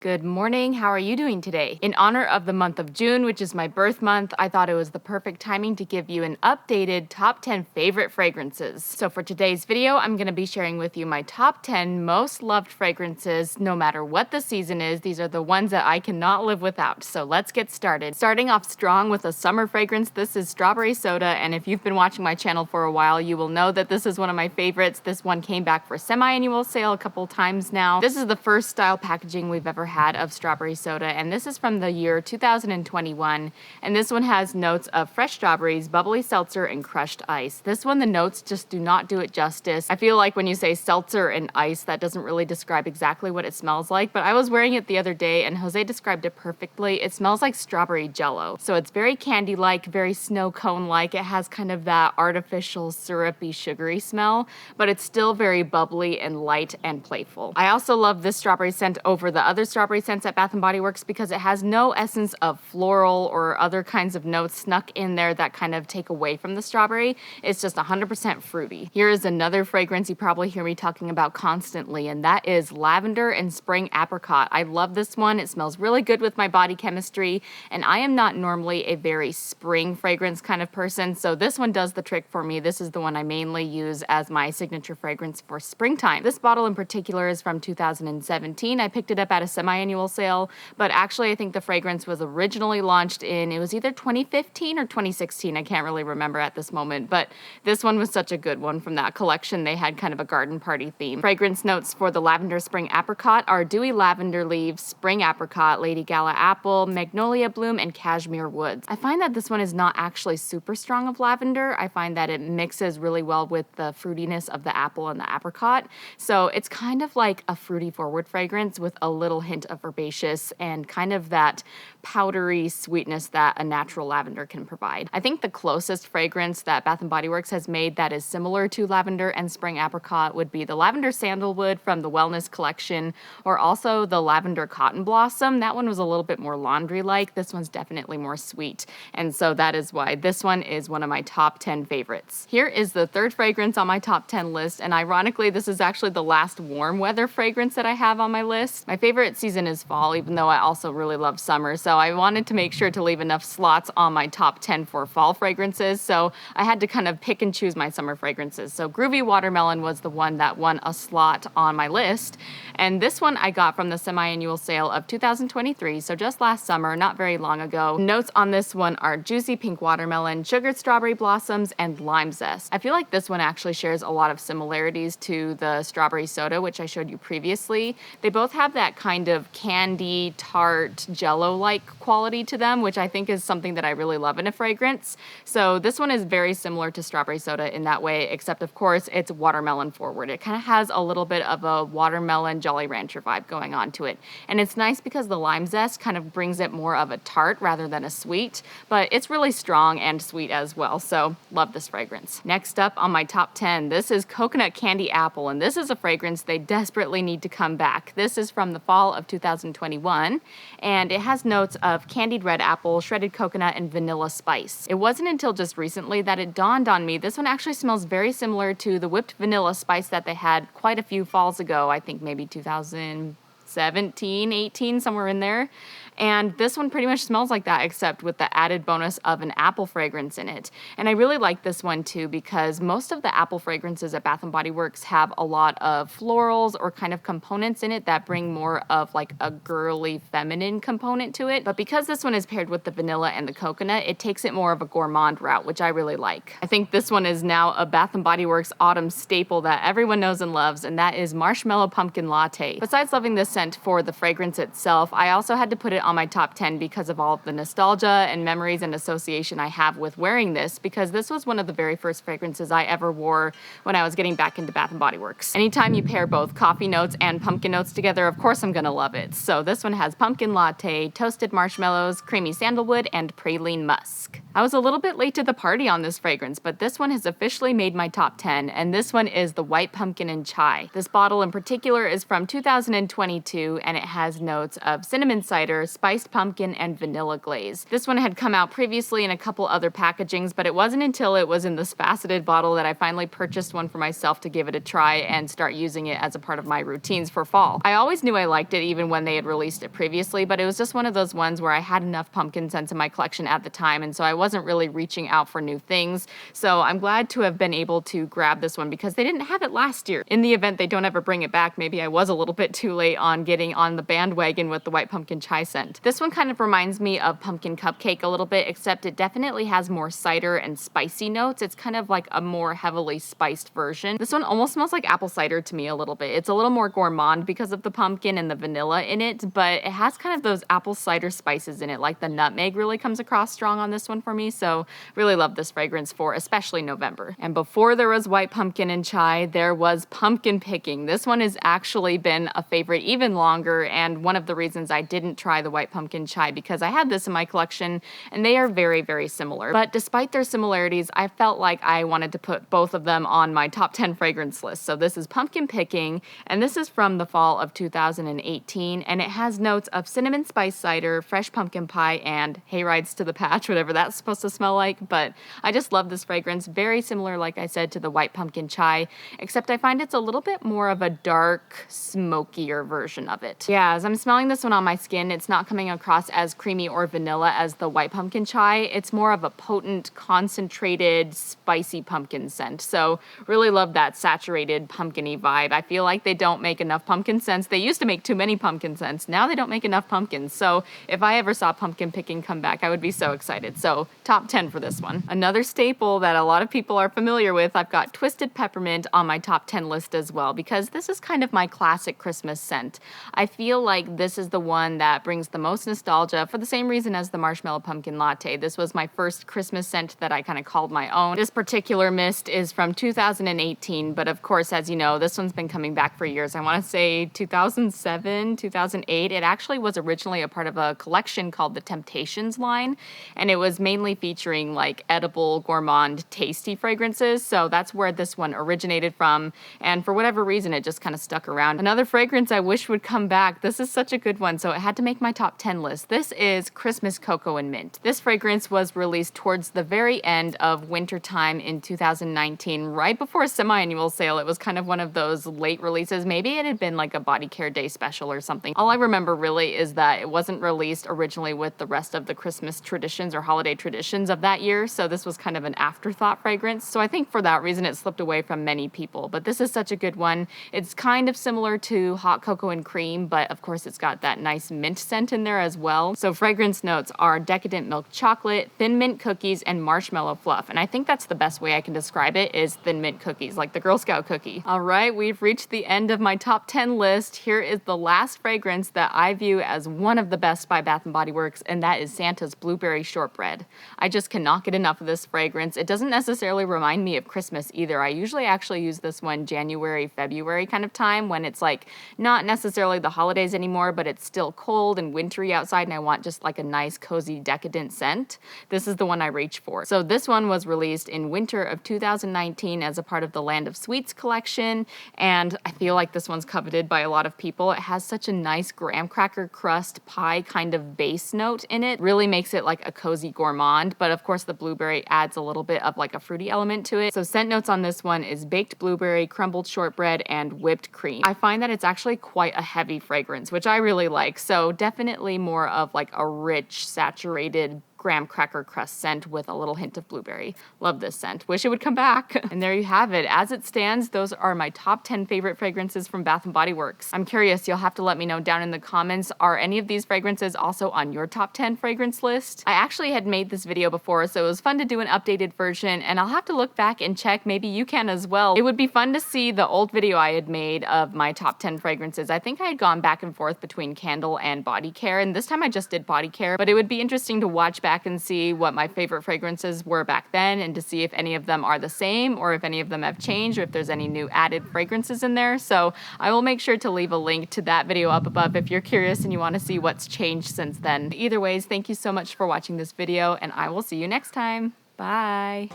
Good morning, how are you doing today? In honor of the month of June, which is my birth month, I thought it was the perfect timing to give you an updated top 10 favorite fragrances. So for today's video, I'm going to be sharing with you my top 10 most loved fragrances, no matter what the season is. These are the ones that I cannot live without. So let's get started. Starting off strong with a summer fragrance, this is Strawberry Soda, and if you've been watching my channel for a while, you will know that this is one of my favorites. This one came back for semi-annual sale a couple times now. This is the first style packaging we've ever had of Strawberry Soda, and this is from the year 2021, and this one has notes of fresh strawberries, bubbly seltzer, and crushed ice. This one, the notes just do not do it justice. I feel like when you say seltzer and ice, that doesn't really describe exactly what it smells like, but I was wearing it the other day and Jose described it perfectly. It smells like strawberry jello. So it's very candy-like, very snow cone-like. It has kind of that artificial syrupy sugary smell, but it's still very bubbly and light and playful. I also love this strawberry scent over the other strawberry scents at Bath & Body Works because it has no essence of floral or other kinds of notes snuck in there that kind of take away from the strawberry. It's just 100% fruity. Here is another fragrance you probably hear me talking about constantly, and that is Lavender and Spring Apricot. I love this one. It smells really good with my body chemistry, and I am not normally a very spring fragrance kind of person, so this one does the trick for me. This is the one I mainly use as my signature fragrance for springtime. This bottle in particular is from 2017. I picked it up at a semi-annual sale, but actually I think the fragrance was originally launched in, it was either 2015 or 2016, I can't really remember at this moment, but this one was such a good one from that collection. They had kind of a garden party theme. Fragrance notes for the Lavender Spring Apricot are dewy lavender leaves, spring apricot, Lady Gala apple, magnolia bloom, and cashmere woods. I find that this one is not actually super strong of lavender. I find that it mixes really well with the fruitiness of the apple and the apricot, so it's kind of like a fruity forward fragrance with a little hint of herbaceous and kind of that powdery sweetness that a natural lavender can provide. I think the closest fragrance that Bath & Body Works has made that is similar to lavender and spring apricot would be the Lavender Sandalwood from the Wellness collection, or also the Lavender Cotton Blossom. That one was a little bit more laundry-like. This one's definitely more sweet, and so that is why this one is one of my top 10 favorites. Here is the third fragrance on my top 10 list, and ironically, this is actually the last warm weather fragrance that I have on my list. My favorite season is fall, even though I also really love summer, so I wanted to make sure to leave enough slots on my top 10 for fall fragrances, so I had to kind of pick and choose my summer fragrances. So Groovy Watermelon was the one that won a slot on my list, and this one I got from the semi-annual sale of 2023, so just last summer, not very long ago. Notes on this one are juicy pink watermelon, sugared strawberry blossoms, and lime zest. I feel like this one actually shares a lot of similarities to the Strawberry Soda, which I showed you previously. They both have that kind of candy, tart, jello-like quality to them, which I think is something that I really love in a fragrance. So this one is very similar to Strawberry Soda in that way, except of course it's watermelon forward. It kind of has a little bit of a watermelon Jolly Rancher vibe going on to it. And it's nice because the lime zest kind of brings it more of a tart rather than a sweet, but it's really strong and sweet as well. So love this fragrance. Next up on my top 10, this is Coconut Candy Apple, and this is a fragrance they desperately need to come back. This is from the fall of 2021, and it has notes of candied red apple, shredded coconut, and vanilla spice. It wasn't until just recently that it dawned on me this one actually smells very similar to the whipped vanilla spice that they had quite a few falls ago. I think maybe 2017, 18, somewhere in there. And this one pretty much smells like that, except with the added bonus of an apple fragrance in it. And I really like this one too because most of the apple fragrances at Bath & Body Works have a lot of florals or kind of components in it that bring more of like a girly feminine component to it. But because this one is paired with the vanilla and the coconut, it takes it more of a gourmand route, which I really like. I think this one is now a Bath & Body Works autumn staple that everyone knows and loves, and that is Marshmallow Pumpkin Latte. Besides loving this scent for the fragrance itself, I also had to put it on my top 10 because of all of the nostalgia and memories and association I have with wearing this, because this was one of the very first fragrances I ever wore when I was getting back into Bath & Body Works. Anytime you pair both coffee notes and pumpkin notes together, of course I'm gonna love it. So this one has pumpkin latte, toasted marshmallows, creamy sandalwood, and praline musk. I was a little bit late to the party on this fragrance, but this one has officially made my top 10, and this one is the White Pumpkin and Chai. This bottle in particular is from 2022, and it has notes of cinnamon cider, spiced pumpkin, and vanilla glaze. This one had come out previously in a couple other packagings, but it wasn't until it was in this faceted bottle that I finally purchased one for myself to give it a try and start using it as a part of my routines for fall. I always knew I liked it even when they had released it previously, but it was just one of those ones where I had enough pumpkin scents in my collection at the time, and so I wasn't really reaching out for new things. So I'm glad to have been able to grab this one because they didn't have it last year. In the event they don't ever bring it back, maybe I was a little bit too late on getting on the bandwagon with the White Pumpkin Chai scent. This one kind of reminds me of Pumpkin Cupcake a little bit, except it definitely has more cider and spicy notes. It's kind of like a more heavily spiced version. This one almost smells like apple cider to me a little bit. It's a little more gourmand because of the pumpkin and the vanilla in it, but it has kind of those apple cider spices in it, like the nutmeg really comes across strong on this one for me. So really love this fragrance for especially November. And before there was White Pumpkin and Chai, there was Pumpkin Picking. This one has actually been a favorite even longer, and one of the reasons I didn't try the White Pumpkin Chai because I had this in my collection and they are very, very similar. But despite their similarities, I felt like I wanted to put both of them on my top 10 fragrance list. So this is Pumpkin Picking, and this is from the fall of 2018, and it has notes of cinnamon spice cider, fresh pumpkin pie, and hay rides to the patch, whatever that's supposed to smell like. But I just love this fragrance. Very similar, like I said, to the White Pumpkin Chai, except I find it's a little bit more of a dark, smokier version of it. Yeah, as I'm smelling this one on my skin, it's not coming across as creamy or vanilla as the White Pumpkin Chai. It's more of a potent, concentrated, spicy pumpkin scent. So really love that saturated pumpkin-y vibe. I feel like they don't make enough pumpkin scents. They used to make too many pumpkin scents. Now they don't make enough pumpkins. So if I ever saw Pumpkin Picking come back, I would be so excited. So top 10 for this one. Another staple that a lot of people are familiar with, I've got Twisted Peppermint on my top 10 list as well, because this is kind of my classic Christmas scent. I feel like this is the one that brings the most nostalgia for the same reason as the Marshmallow Pumpkin Latte. This was my first Christmas scent that I kind of called my own. This particular mist is from 2018, but of course, as you know, this one's been coming back for years. I want to say 2007, 2008. It actually was originally a part of a collection called the Temptations line, and it was mainly featuring like edible, gourmand, tasty fragrances. So that's where this one originated from. And for whatever reason, it just kind of stuck around. Another fragrance I wish would come back. This is such a good one. So it had to make my top 10 list. This is Christmas Cocoa and Mint. This fragrance was released towards the very end of winter time in 2019, right before a semi-annual sale. It was kind of one of those late releases. Maybe it had been like a body care day special or something. All I remember really is that it wasn't released originally with the rest of the Christmas traditions or holiday traditions of that year. So this was kind of an afterthought fragrance. So I think for that reason, it slipped away from many people. But this is such a good one. It's kind of similar to Hot Cocoa and Cream, but of course it's got that nice mint scent in there as well. So fragrance notes are decadent milk chocolate, thin mint cookies, and marshmallow fluff. And I think that's the best way I can describe it is thin mint cookies, like the Girl Scout cookie. All right, we've reached the end of my top 10 list. Here is the last fragrance that I view as one of the best by Bath & Body Works, and that is Santa's Blueberry Shortbread. I just cannot get enough of this fragrance. It doesn't necessarily remind me of Christmas either. I usually actually use this one January, February kind of time when it's like not necessarily the holidays anymore, but it's still cold and wintry outside and I want just like a nice, cozy, decadent scent. This is the one I reach for. So this one was released in winter of 2019 as a part of the Land of Sweets collection, and I feel like this one's coveted by a lot of people. It has such a nice graham cracker crust pie kind of base note in it. Really makes it like a cozy gourmand, but of course the blueberry adds a little bit of like a fruity element to it. So scent notes on this one is baked blueberry, crumbled shortbread, and whipped cream. I find that it's actually quite a heavy fragrance, which I really like. So definitely more of like a rich, saturated graham cracker crust scent with a little hint of blueberry. Love this scent. Wish it would come back. And there you have it. As it stands, those are my top 10 favorite fragrances from Bath & Body Works. I'm curious, you'll have to let me know down in the comments, are any of these fragrances also on your top 10 fragrance list? I actually had made this video before, so it was fun to do an updated version, and I'll have to look back and check. Maybe you can as well. It would be fun to see the old video I had made of my top 10 fragrances. I think I had gone back and forth between candle and body care, and this time I just did body care, but it would be interesting to watch back back and see what my favorite fragrances were back then and to see if any of them are the same or if any of them have changed or if there's any new added fragrances in there. So I will make sure to leave a link to that video up above if you're curious and you want to see what's changed since then. Either ways, thank you so much for watching this video, and I will see you next time. Bye.